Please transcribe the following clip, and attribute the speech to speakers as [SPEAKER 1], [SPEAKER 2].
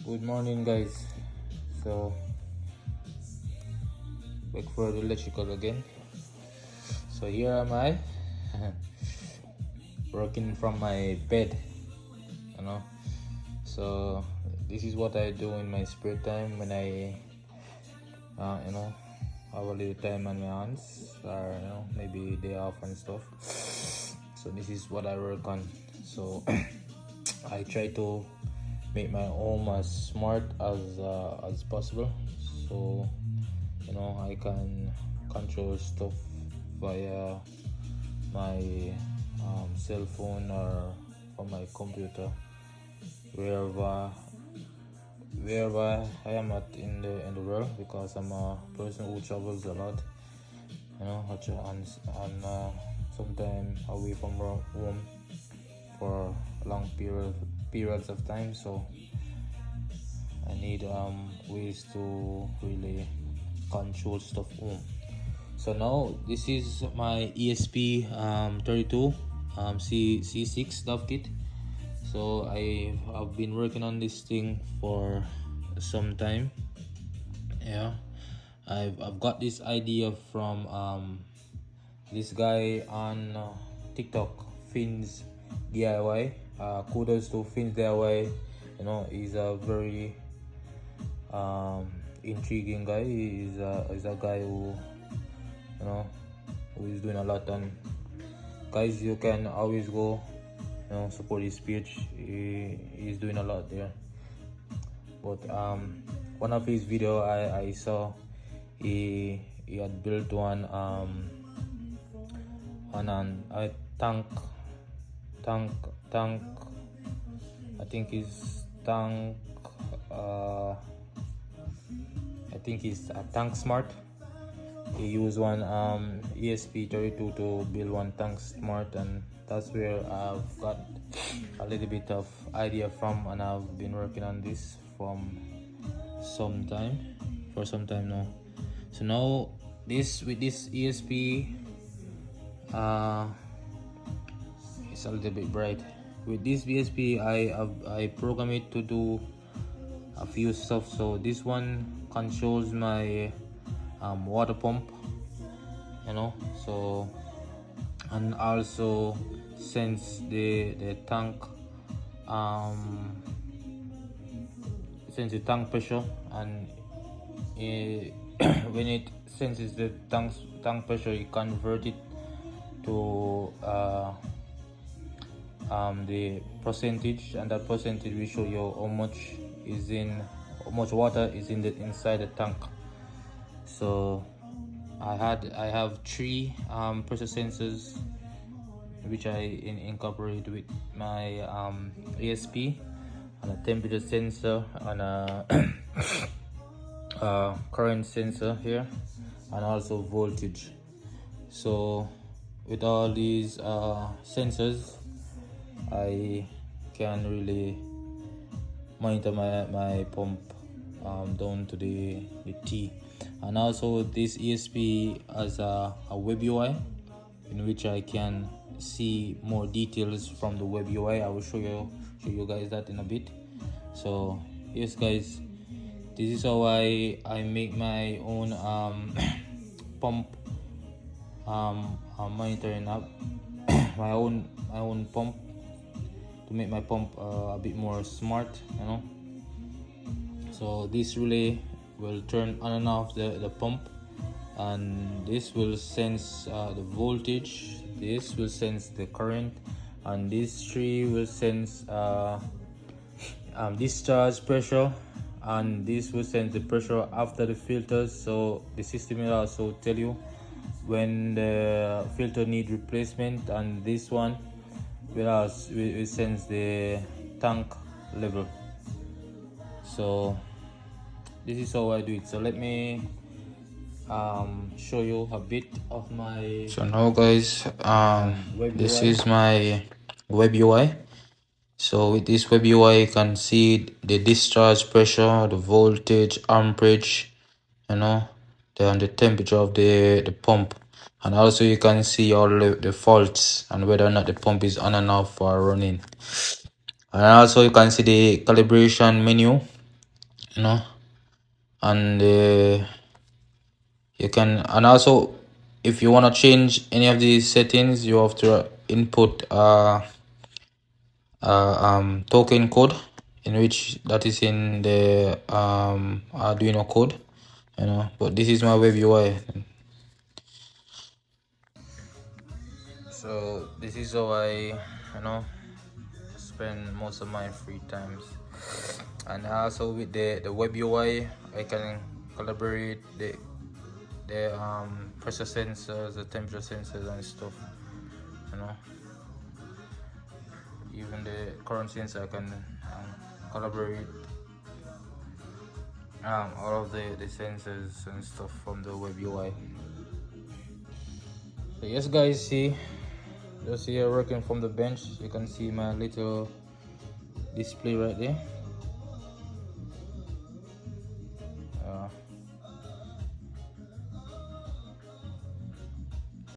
[SPEAKER 1] Good morning, guys. So back for the electrical again. So here am I working from my bed, you know. So this is what I do in my spare time when I have a little time on my hands, or maybe day off and stuff. So this is what I work on. So I try to make my home as smart as possible, so I can control stuff via my cell phone or on my computer, wherever I am at in the world, because I'm a person who travels a lot, and sometimes away from home for long periods of time. So I need ways to really control stuff home. So now this is my ESP32 C6 Dev kit. So I've been working on this thing for some time. I've got this idea from this guy on TikTok, Fins DIY. Kudos to Fins DIY. He's a very intriguing guy. He's a guy who is doing a lot. And guys, you can always go support his page. He's doing a lot there. But one of his video I saw, he had built one on a tank. I think it's tank. I think it's a tank smart. He used one ESP32 to build one tank smart, and that's where I've got a little bit of idea from, and I've been working on this for some time now. So now with this ESP, it's a little bit bright. With this ESP, I program it to do a few stuff. So this one controls my water pump, so, and also sense the tank pressure, and when it senses the tank pressure, it convert it to the percentage, and that percentage will show you how much water is inside the tank. So I have 3 pressure sensors, which I incorporate with my ESP, and a temperature sensor, and a current sensor here, and also voltage. So with all these sensors, I can really monitor my pump down to the T. And also this ESP has a web UI, in which I can see more details from the web UI. I will show you guys that in a bit. So yes, guys, this is how I make my own pump monitoring app, my own pump, to make my pump a bit more smart. So this relay will turn on and off the pump, and this will sense the voltage, this will sense the current, and this 3 will sense discharge pressure, and this will sense the pressure after the filters. So the system will also tell you when the filter need replacement, and this one will sense the tank level. So this is how I do it. So let me show you a bit of my. So now, guys, this is my web UI. So with this web UI, you can see the discharge pressure, the voltage, amperage, the temperature of the pump, and also you can see all the faults and whether or not the pump is on and off or running. And also you can see the calibration menu, you know. And you can, and also if you want to change any of these settings, you have to input token code, in which that is in the Arduino code, you know. But this is my web UI. So this is how I, you know, spend most of my free times. And also with the web UI, I can collaborate the pressure sensors, the temperature sensors and stuff, you know. Even the current sensor, I can collaborate all of the sensors and stuff from the web UI. So yes guys, see, just here working from the bench, you can see my little display right there.